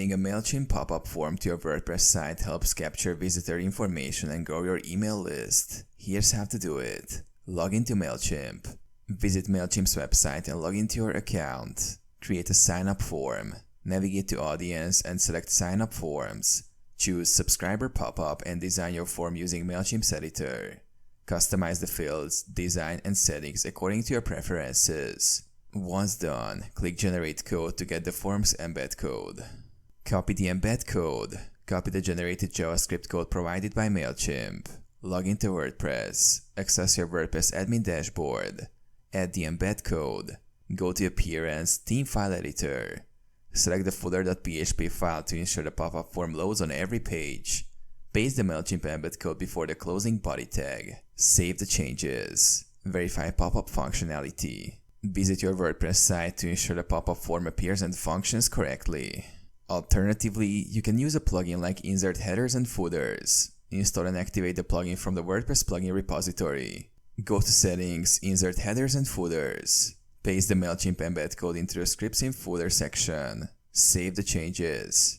Adding a Mailchimp pop-up form to your WordPress site helps capture visitor information and grow your email list. Here's how to do it. Log into Mailchimp. Visit Mailchimp's website and log into your account. Create a sign-up form. Navigate to Audience and select Sign Up Forms. Choose Subscriber Pop-up and design your form using Mailchimp's editor. Customize the fields, design, and settings according to your preferences. Once done, click Generate Code to get the form's embed code. Copy the embed code. Copy the generated JavaScript code provided by Mailchimp. Log into WordPress. Access your WordPress admin dashboard. Add the embed code. Go to Appearance, Theme File Editor. Select the footer.php file to ensure the pop-up form loads on every page. Paste the Mailchimp embed code before the closing body tag. Save the changes. Verify pop-up functionality. Visit your WordPress site to ensure the pop-up form appears and functions correctly. Alternatively, you can use a plugin like Insert Headers and Footers. Install and activate the plugin from the WordPress plugin repository. Go to Settings, Insert Headers and Footers. Paste the Mailchimp embed code into the Scripts in Footer section. Save the changes.